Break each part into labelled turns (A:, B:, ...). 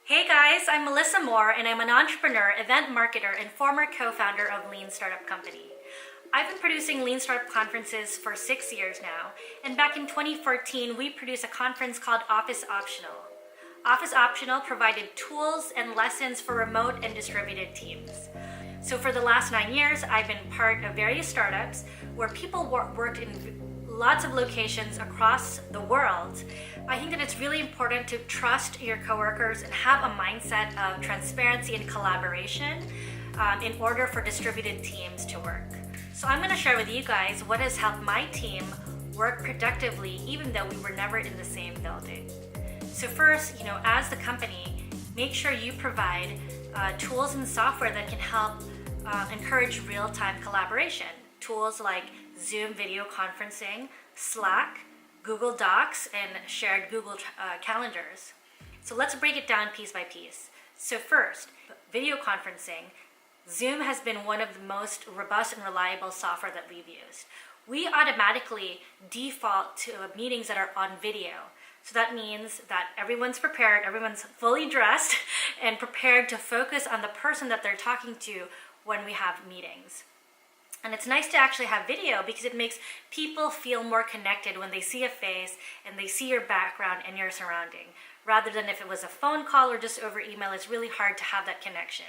A: Hey guys, I'm Melissa Moore and I'm an entrepreneur, event marketer, and former co-founder of Lean Startup Company. I've been producing Lean Startup conferences for 6 years now, and back in 2014 we produced a conference called Office Optional. Office Optional provided tools and lessons for remote and distributed teams. So for the last 9 years, I've been part of various startups where people worked in lots of locations across the world. I think that it's really important to trust your coworkers and have a mindset of transparency and collaboration in order for distributed teams to work. So I'm going to share with you guys what has helped my team work productively even though we were never in the same building. So first, as the company, make sure you provide tools and software that can help encourage real-time collaboration. Tools like Zoom video conferencing, Slack, Google Docs, and shared Google calendars. So let's break it down piece by piece. So first, video conferencing. Zoom has been one of the most robust and reliable software that we've used. We automatically default to meetings that are on video. So that means that everyone's prepared, everyone's fully dressed and prepared to focus on the person that they're talking to when we have meetings. And it's nice to actually have video because it makes people feel more connected when they see a face and they see your background and your surrounding. Rather than if it was a phone call or just over email, it's really hard to have that connection.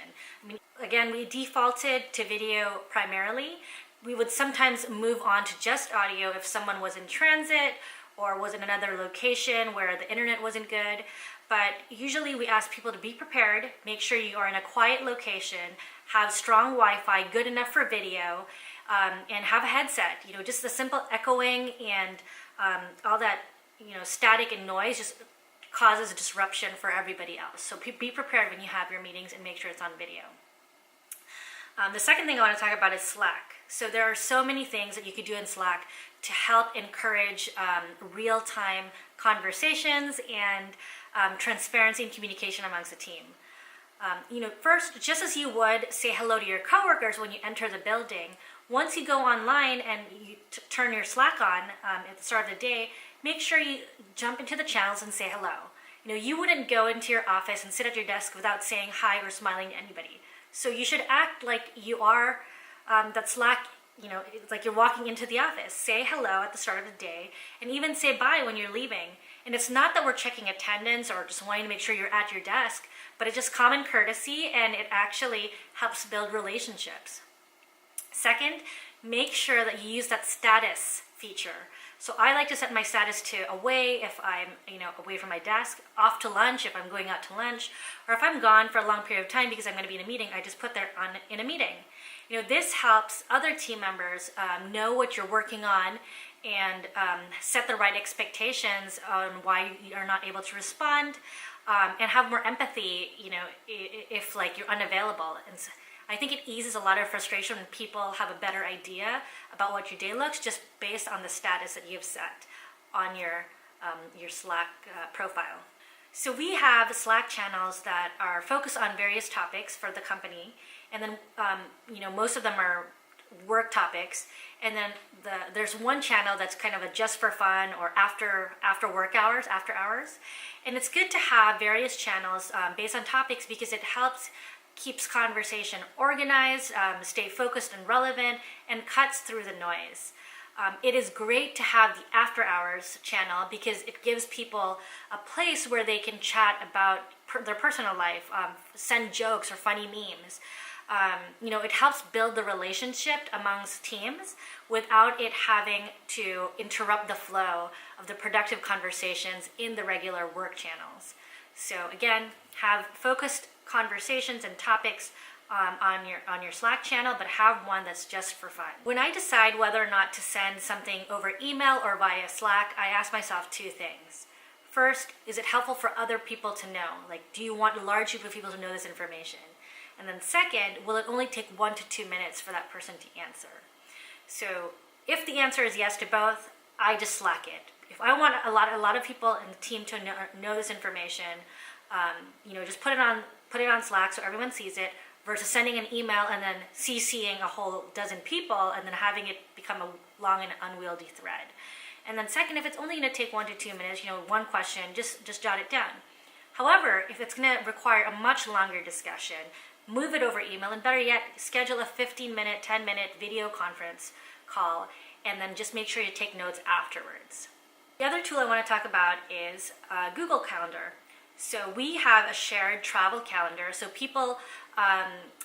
A: Again, we defaulted to video primarily. We would sometimes move on to just audio if someone was in transit or was in another location where the internet wasn't good. But usually we ask people to be prepared, make sure you are in a quiet location, have strong Wi-Fi, good enough for video, and have a headset. Just the simple echoing and all that, static and noise just causes a disruption for everybody else. So be prepared when you have your meetings and make sure it's on video. The second thing I want to talk about is Slack. So there are so many things that you could do in Slack to help encourage real-time conversations and transparency and communication amongst the team. First, just as you would say hello to your coworkers when you enter the building, once you go online and you turn your Slack on at the start of the day, make sure you jump into the channels and say hello. You wouldn't go into your office and sit at your desk without saying hi or smiling to anybody. So you should act like you are that Slack, it's like you're walking into the office. Say hello at the start of the day and even say bye when you're leaving. And it's not that we're checking attendance or just wanting to make sure you're at your desk, but it's just common courtesy and it actually helps build relationships. Second, make sure that you use that status feature. So I like to set my status to away if I'm away from my desk, off to lunch if I'm going out to lunch, or if I'm gone for a long period of time because I'm going to be in a meeting, I just put that on in a meeting. This helps other team members know what you're working on and set the right expectations on why you are not able to respond, and have more empathy, if you're unavailable. And so I think it eases a lot of frustration when people have a better idea about what your day looks just based on the status that you've set on your Slack profile. So we have Slack channels that are focused on various topics for the company, and then most of them are work topics, and then there's one channel that's kind of a just for fun or after work hours, after hours. And it's good to have various channels based on topics because it keeps conversation organized, stay focused and relevant, and cuts through the noise. It is great to have the after hours channel because it gives people a place where they can chat about their personal life, send jokes or funny memes. It helps build the relationship amongst teams without it having to interrupt the flow of the productive conversations in the regular work channels. So again, have focused conversations and topics on your Slack channel, but have one that's just for fun. When I decide whether or not to send something over email or via Slack, I ask myself two things. First, is it helpful for other people to know? Do you want a large group of people to know this information? And then second, will it only take 1 to 2 minutes for that person to answer? So if the answer is yes to both, I just Slack it. If I want a lot of people in the team to know this information, just put it on Slack so everyone sees it, versus sending an email and then CCing a whole dozen people and then having it become a long and unwieldy thread. And then second, if it's only going to take 1 to 2 minutes, one question, just jot it down. However, if it's going to require a much longer discussion, move it over email, and better yet, schedule a 15-minute, 10-minute video conference call, and then just make sure you take notes afterwards. The other tool I want to talk about is Google Calendar. So we have a shared travel calendar, so people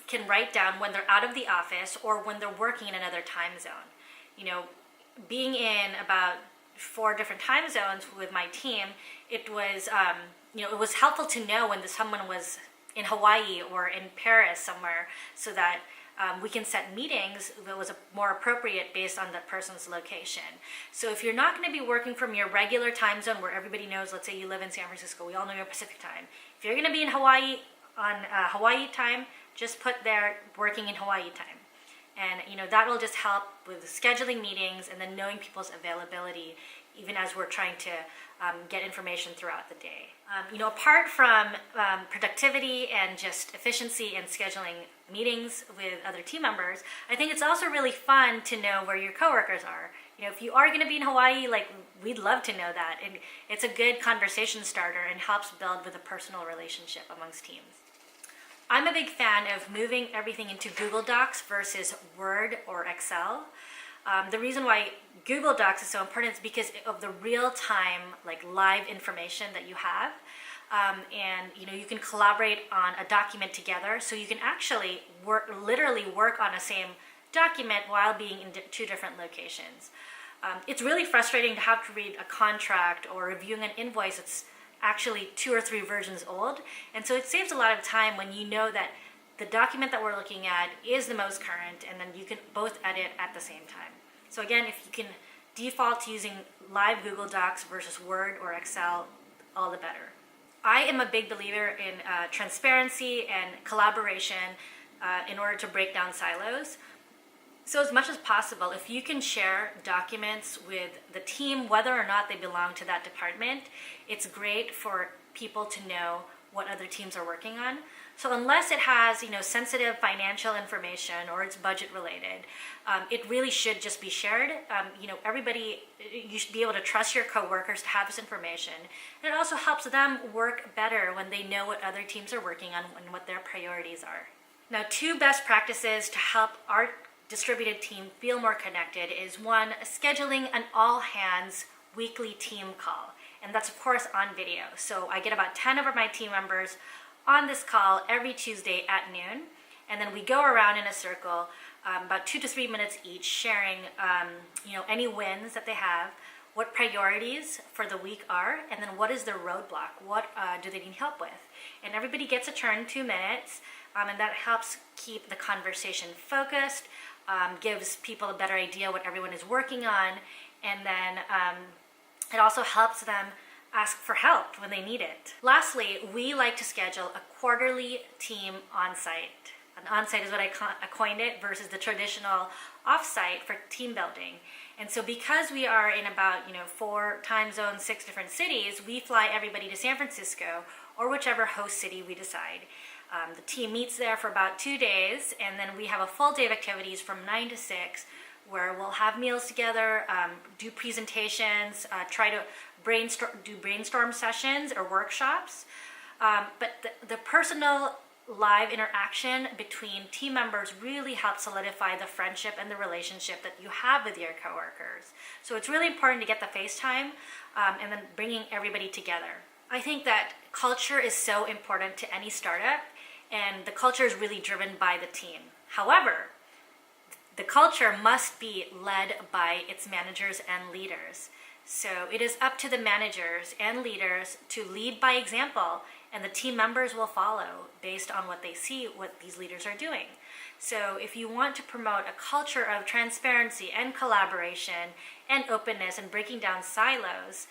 A: can write down when they're out of the office or when they're working in another time zone. You know, being in about 4 different time zones with my team, it was it was helpful to know when someone was in Hawaii or in Paris somewhere, so that we can set meetings that was more appropriate based on that person's location. So if you're not going to be working from your regular time zone where everybody knows, let's say you live in San Francisco, we all know you're Pacific time. If you're going to be in Hawaii on Hawaii time, just put there working in Hawaii time. And that will just help with scheduling meetings and then knowing people's availability, even as we're trying to get information throughout the day. Apart from productivity and just efficiency and scheduling meetings with other team members, I think it's also really fun to know where your coworkers are. If you are going to be in Hawaii, we'd love to know that. And it's a good conversation starter and helps build with a personal relationship amongst teams. I'm a big fan of moving everything into Google Docs versus Word or Excel. The reason why Google Docs is so important is because of the real-time, live information that you have. And you can collaborate on a document together, so you can actually literally work on the same document while being in 2 different locations. It's really frustrating to have to read a contract or reviewing an invoice that's actually 2 or 3 versions old, and so it saves a lot of time when you know that the document that we're looking at is the most current, and then you can both edit at the same time. So again, if you can default to using live Google Docs versus Word or Excel, all the better. I am a big believer in transparency and collaboration in order to break down silos. So as much as possible, if you can share documents with the team, whether or not they belong to that department, it's great for people to know what other teams are working on. So unless it has, sensitive financial information or it's budget related, it really should just be shared. Everybody, you should be able to trust your coworkers to have this information. And it also helps them work better when they know what other teams are working on and what their priorities are. Now, 2 best practices to help our distributed team feel more connected is 1, scheduling an all-hands weekly team call. And that's, of course, on video. So I get about 10 of my team members on this call every Tuesday at noon. And then we go around in a circle, about 2 to 3 minutes each, sharing any wins that they have, what priorities for the week are, and then what is their roadblock, what do they need help with. And everybody gets a turn, 2 minutes, and that helps keep the conversation focused, gives people a better idea what everyone is working on, and then it also helps them ask for help when they need it. Lastly, we like to schedule a quarterly team on-site. An on-site is what I coined it versus the traditional off-site for team building. And so because we are in about 4 time zones, 6 different cities, we fly everybody to San Francisco or whichever host city we decide. The team meets there for about 2 days, and then we have a full day of activities from 9 to 6 where we'll have meals together, do presentations, try to do brainstorm sessions or workshops. But the personal live interaction between team members really helps solidify the friendship and the relationship that you have with your coworkers. So it's really important to get the face time and then bringing everybody together. I think that culture is so important to any startup, and the culture is really driven by the team. However, the culture must be led by its managers and leaders. So it is up to the managers and leaders to lead by example, and the team members will follow based on what they see what these leaders are doing. So if you want to promote a culture of transparency and collaboration and openness and breaking down silos,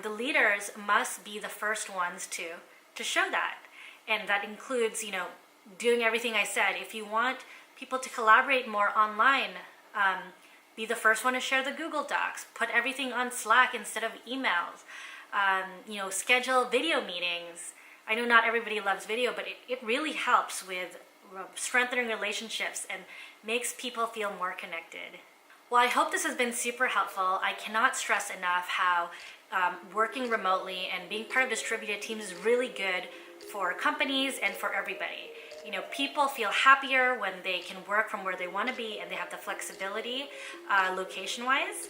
A: the leaders must be the first ones to show that. And that includes, doing everything I said. If you want people to collaborate more online, be the first one to share the Google Docs, put everything on Slack instead of emails, schedule video meetings. I know not everybody loves video, but it really helps with strengthening relationships and makes people feel more connected. Well, I hope this has been super helpful. I cannot stress enough how working remotely and being part of distributed teams is really good for companies and for everybody. You know, people feel happier when they can work from where they want to be and they have the flexibility location-wise.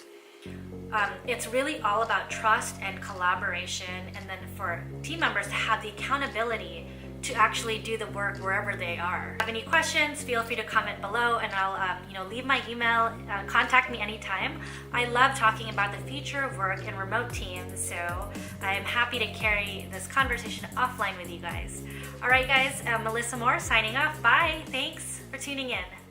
A: It's really all about trust and collaboration, and then for team members to have the accountability to actually do the work wherever they are. If you have any questions, feel free to comment below, and I'll leave my email. Contact me anytime. I love talking about the future of work and remote teams, so I'm happy to carry this conversation offline with you guys. All right, guys, Melissa Moore signing off. Bye. Thanks for tuning in.